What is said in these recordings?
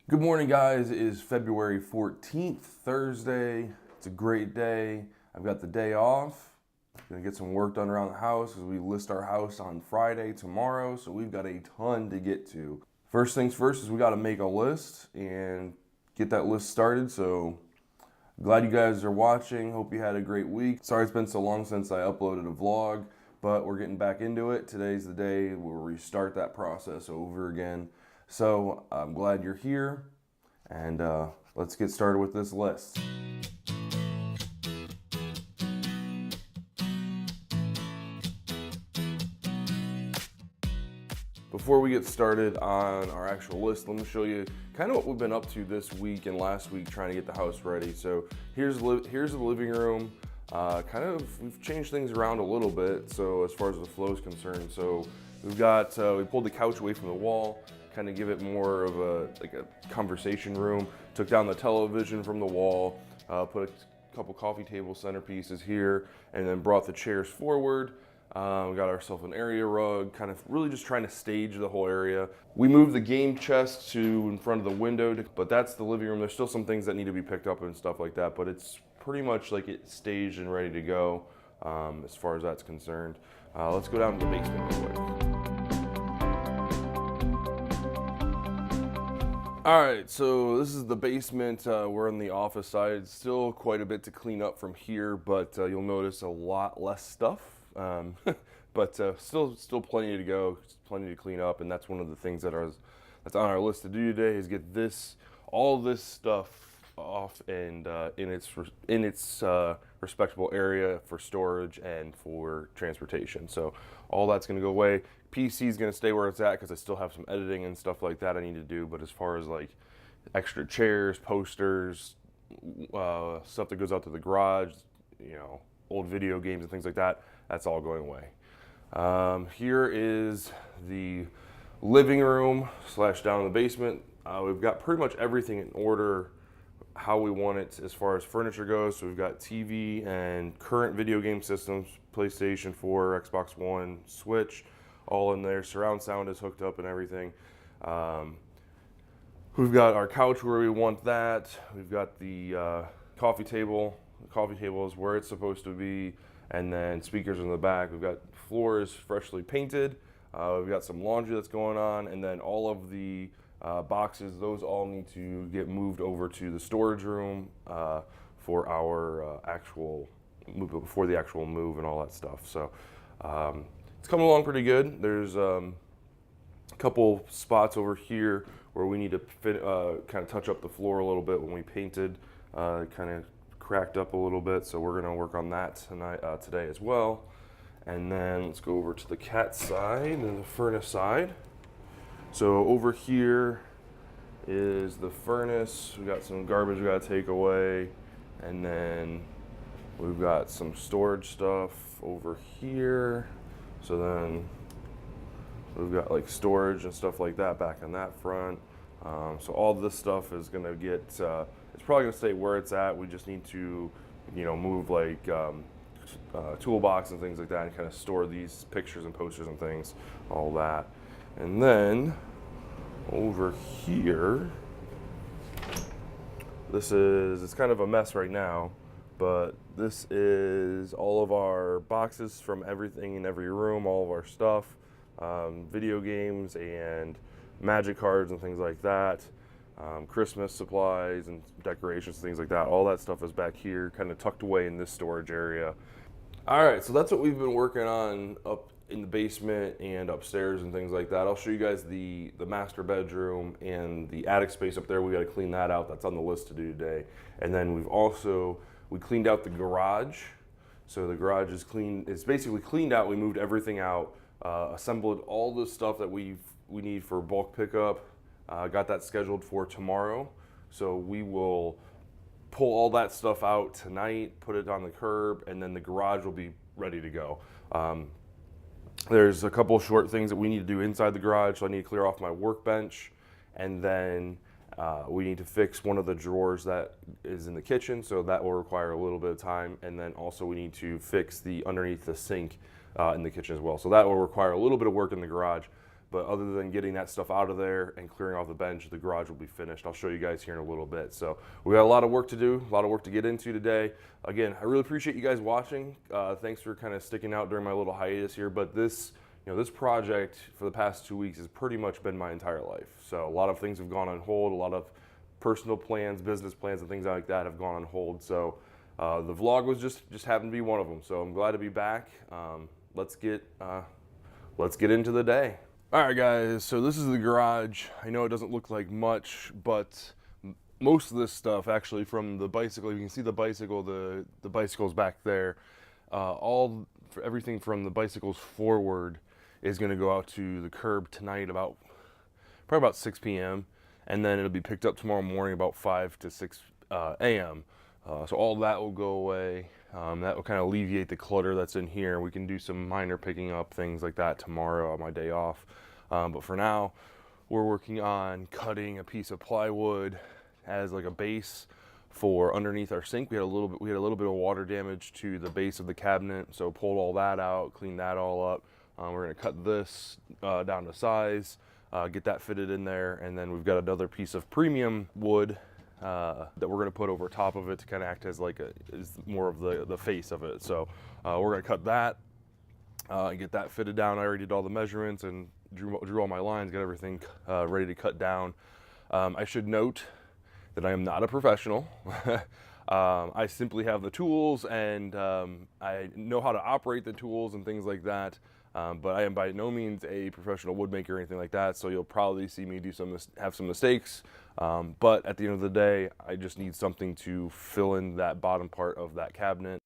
Good morning, guys. It is February 14th, Thursday. It's a great day. I've got the day off. Gonna get some work done around the house because we list our house on Friday tomorrow, so we've got a ton to get to. First things first is we got to make a list and get that list started. So glad you guys are watching. Hope you had a great week. Sorry it's been so long since I uploaded a vlog, but we're getting back into it. Today's the day where we start that process over again. So I'm glad you're here, and let's get started with this list. Before we get started on our actual list, let me show you kind of what we've been up to this week and last week trying to get the house ready. So here's the living room. We've changed things around a little bit. So as far as the flow is concerned, so we've got we pulled the couch away from the wall, kind of give it more of a conversation room. Took down the television from the wall, put a couple coffee table centerpieces here, and then brought the chairs forward. We got ourselves an area rug, kind of really just trying to stage the whole area. We moved the game chest to in front of the window, but that's the living room. There's still some things that need to be picked up and stuff like that, but it's pretty much like it's staged and ready to go as far as that's concerned. Let's go down to the basement real quick. All right, so this is the basement. We're on the office side. Still quite a bit to clean up from here, but you'll notice a lot less stuff. But still plenty to go, plenty to clean up, and that's one of the things that's on our list to do today is get all this stuff off and in its respectable area for storage and for transportation. So all that's going to go away. PC is going to stay where it's at because I still have some editing and stuff like that I need to do. But as far as like extra chairs, posters, stuff that goes out to the garage, old video games and things like that, that's all going away. Here is the living room / down in the basement. We've got pretty much everything in order how we want it as far as furniture goes. So we've got TV and current video game systems, PlayStation 4, Xbox One, Switch, all in there. Surround sound is hooked up and everything. We've got our couch where we want that. We've got the coffee table. The coffee table is where it's supposed to be, and then speakers in the back. We've got floors freshly painted. We've got some laundry that's going on, and then all of the boxes, those all need to get moved over to the storage room for our actual move, before the actual move and all that stuff. So it's coming along pretty good. There's a couple spots over here where we need to kind of touch up the floor a little bit. When we painted, kind of cracked up a little bit, so we're going to work on that today as well. And then let's go over to the cat side and the furnace side. So over here is the furnace. We got some garbage we got to take away, and then we've got some storage stuff over here. So then we've got like storage and stuff like that back on that front. So all this stuff is going to get, it's probably going to stay where it's at. We just need to, move like toolbox and things like that and kind of store these pictures and posters and things, all that. And then over here, it's kind of a mess right now, but this is all of our boxes from everything in every room, all of our stuff, video games and magic cards and things like that, Christmas supplies and decorations, things like that. All that stuff is back here, kind of tucked away in this storage area. All right, so that's what we've been working on up in the basement and upstairs and things like that. I'll show you guys the master bedroom and the attic space up there. We got to clean that out. That's on the list to do today. And then we cleaned out the garage. So the garage is clean. It's basically cleaned out. We moved everything out, assembled all the stuff that we need for bulk pickup. Got that scheduled for tomorrow. So we will pull all that stuff out tonight, put it on the curb, and then the garage will be ready to go. There's a couple short things that we need to do inside the garage. So I need to clear off my workbench, and then we need to fix one of the drawers that is in the kitchen. So that will require a little bit of time. And then also we need to fix the underneath the sink in the kitchen as well. So that will require a little bit of work in the garage. But other than getting that stuff out of there and clearing off the bench, the garage will be finished. I'll show you guys here in a little bit. So we got a lot of work to do, a lot of work to get into today. Again, I really appreciate you guys watching. Thanks for kind of sticking out during my little hiatus here. But this, this project for the past 2 weeks has pretty much been my entire life. So a lot of things have gone on hold. A lot of personal plans, business plans, and things like that have gone on hold. So the vlog was just happened to be one of them. So I'm glad to be back. Let's get into the day. All right, guys, so this is the garage. I know it doesn't look like much, but most of this stuff actually from the bicycle, you can see the bicycle, the bicycle's back there. Everything from the bicycles forward is gonna go out to the curb tonight probably about 6 p.m. And then it'll be picked up tomorrow morning about 5 to 6 a.m. So all that will go away. That will kind of alleviate the clutter that's in here. We can do some minor picking up, things like that tomorrow on my day off. But for now, we're working on cutting a piece of plywood as like a base for underneath our sink. We had a little bit of water damage to the base of the cabinet, so pulled all that out, cleaned that all up. We're gonna cut this down to size, get that fitted in there, and then we've got another piece of premium wood that we're going to put over top of it to kind of act as more of the face of it. So we're going to cut that and get that fitted down. I already did all the measurements and drew all my lines, got everything ready to cut down. I should note that I am not a professional. I simply have the tools, and I know how to operate the tools and things like that. But I am by no means a professional woodmaker or anything like that, so you'll probably see me have some mistakes. But at the end of the day, I just need something to fill in that bottom part of that cabinet.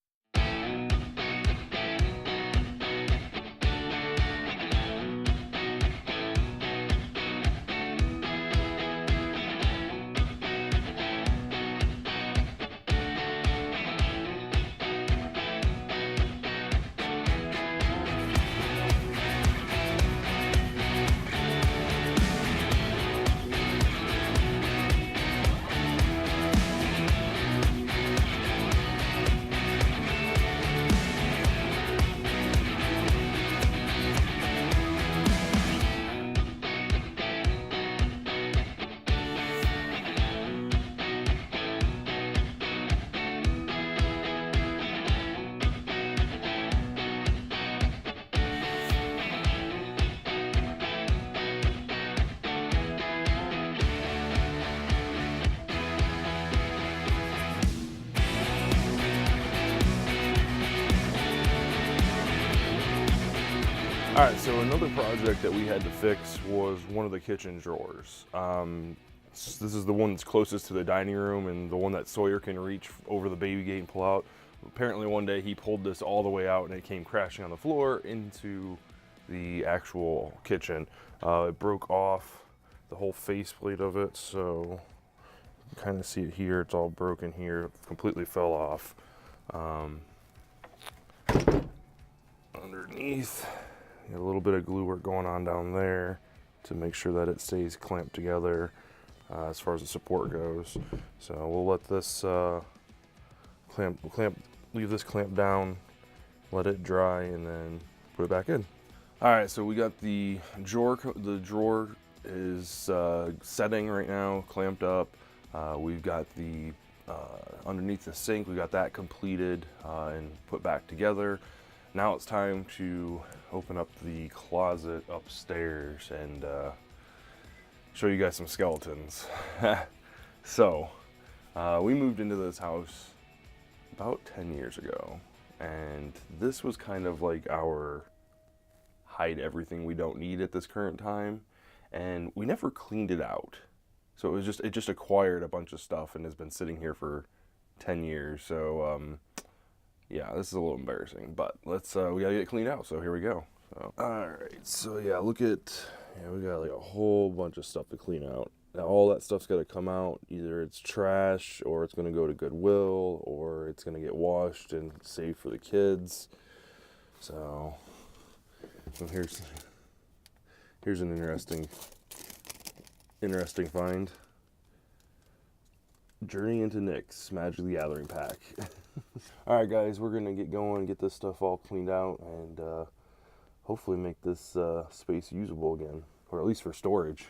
All right, so another project that we had to fix was one of the kitchen drawers. This is the one that's closest to the dining room and the one that Sawyer can reach over the baby gate and pull out. Apparently one day he pulled this all the way out and it came crashing on the floor into the actual kitchen. It broke off the whole faceplate of it, so you can kind of see it here. It's all broken here, it completely fell off. Underneath, a little bit of glue work going on down there to make sure that it stays clamped together as far as the support goes. So we'll let this leave this clamp down, let it dry, and then put it back in. All right, so we got the drawer. The drawer is setting right now, clamped up. We've got the underneath the sink, we got that completed and put back together. Now it's time to open up the closet upstairs and show you guys some skeletons. So, we moved into this house about 10 years ago, and this was kind of like our hide everything we don't need at this current time, and we never cleaned it out. So it just acquired a bunch of stuff and has been sitting here for 10 years. So, yeah, this is a little embarrassing, but we gotta get it cleaned out, so here we go. So, all right, so yeah, we got like a whole bunch of stuff to clean out. Now all that stuff's gotta come out. Either it's trash, or it's gonna go to Goodwill, or it's gonna get washed and saved for the kids. So here's an interesting find. Journey into Nick's Magic the Gathering pack. All right, guys, we're gonna get going, get this stuff all cleaned out, and hopefully make this space usable again. or at least for storage.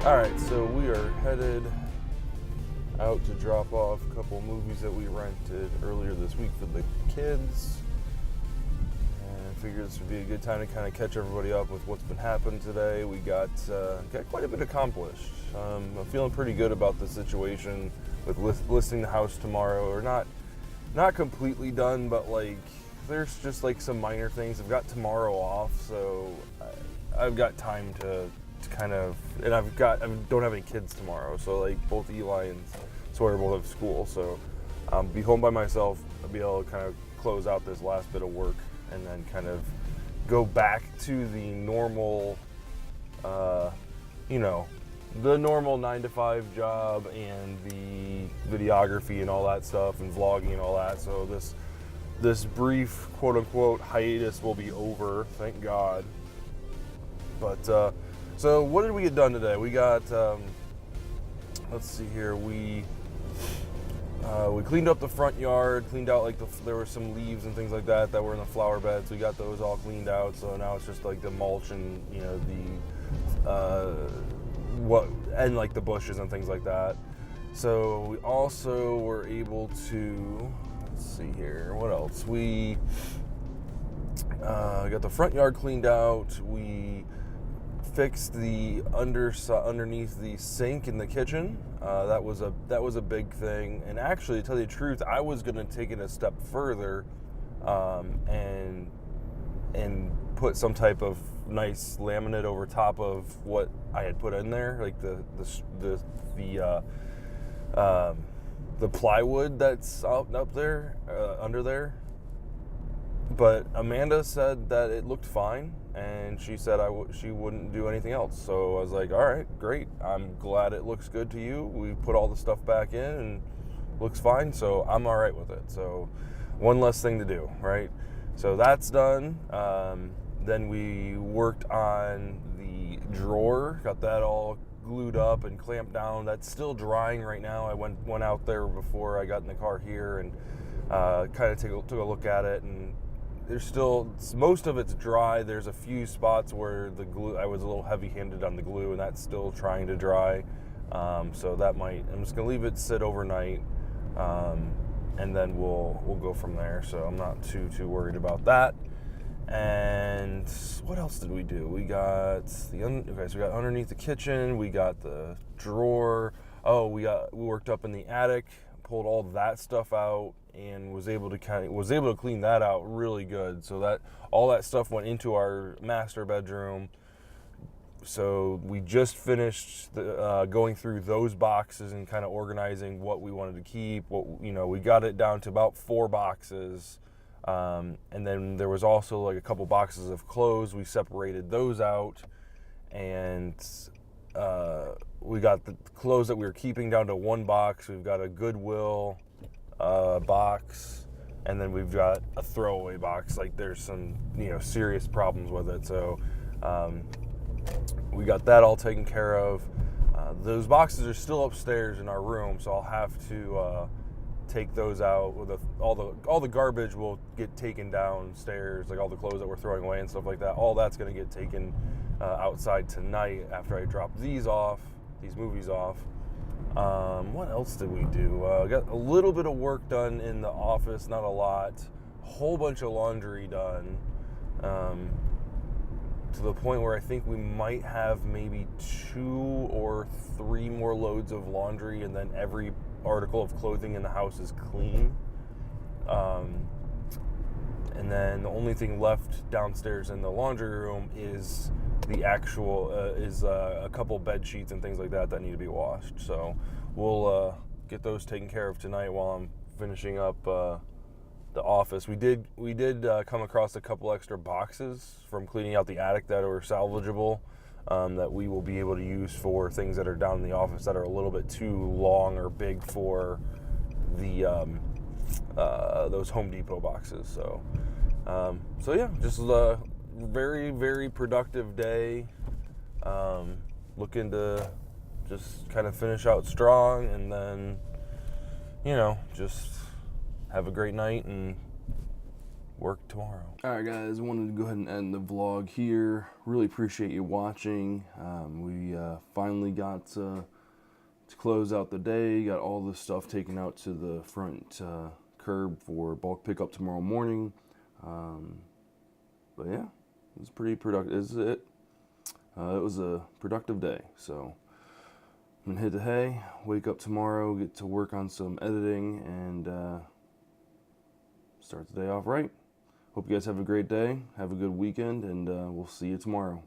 All right, so we are headed out to drop off a couple of movies that we rented earlier this week for the kids. And I figured this would be a good time to kind of catch everybody up with what's been happening today. We got quite a bit accomplished. I'm feeling pretty good about the situation with listing the house tomorrow. Or not completely done, but like there's just like some minor things. I've got tomorrow off, so I've got time to kind of, and I don't have any kids tomorrow, so like both Eli and Sawyer both have school, so be home by myself. I'll be able to kind of close out this last bit of work and then kind of go back to the normal, the normal 9-to-5 job and the videography and all that stuff and vlogging and all that. So this brief quote unquote hiatus will be over, thank God. But so what did we get done today? We got, let's see here, we cleaned up the front yard, cleaned out like there were some leaves and things like that were in the flower beds. We got those all cleaned out, so now it's just like the mulch and and like the bushes and things like that. So we also were able to, let's see here, what else? We got the front yard cleaned out. We fixed the underneath the sink in the kitchen. That was a big thing. And actually, to tell you the truth, I was going to take it a step further and put some type of nice laminate over top of what I had put in there, like the plywood that's up there under there. But Amanda said that it looked fine, and she said she wouldn't do anything else. So I was like, all right, great. I'm glad it looks good to you. We put all the stuff back in and looks fine, so I'm all right with it. So one less thing to do, right? So that's done. Then we worked on the drawer, got that all glued up and clamped down. That's still drying right now. I went out there before I got in the car here and kind of took a look at it, and there's still, most of it's dry. There's a few spots where the glue, I was a little heavy-handed on the glue, and that's still trying to dry. So that I'm just gonna leave it sit overnight, and then we'll go from there. So I'm not too worried about that. And what else did we do? We got so we got underneath the kitchen. We got the drawer. Oh, we worked up in the attic, pulled all that stuff out, and was able to clean that out really good. So that all that stuff went into our master bedroom. So we just finished going through those boxes and kind of organizing what we wanted to keep. We got it down to about 4 boxes. And then there was also like a couple boxes of clothes. We separated those out, and we got the clothes that we were keeping down to 1 box. We've got a Goodwill box, and then we've got a throwaway box. Like there's some serious problems with it. So we got that all taken care of. Those boxes are still upstairs in our room, so I'll have to take those out. All the garbage will get taken downstairs, like all the clothes that we're throwing away and stuff like that. All that's going to get taken outside tonight after I drop these movies off. What else did we do? Got a little bit of work done in the office, not a lot. A whole bunch of laundry done. To the point where I think we might have maybe 2 or 3 more loads of laundry, and then every article of clothing in the house is clean. And then the only thing left downstairs in the laundry room is the actual a couple bed sheets and things like that need to be washed. So we'll get those taken care of tonight while I'm finishing up the office. We did come across a couple extra boxes from cleaning out the attic that are salvageable, that we will be able to use for things that are down in the office that are a little bit too long or big for the those Home Depot boxes. So yeah, just a very, very productive day. Looking to just kind of finish out strong, and then just have a great night and work tomorrow. Alright guys, I wanted to go ahead and end the vlog here. Really appreciate you watching. We finally got to close out the day. Got all the stuff taken out to the front curb for bulk pickup tomorrow morning. But yeah, it was pretty productive. It was a productive day. So I'm gonna hit the hay, wake up tomorrow, get to work on some editing, and start the day off right. Hope you guys have a great day, have a good weekend, and we'll see you tomorrow.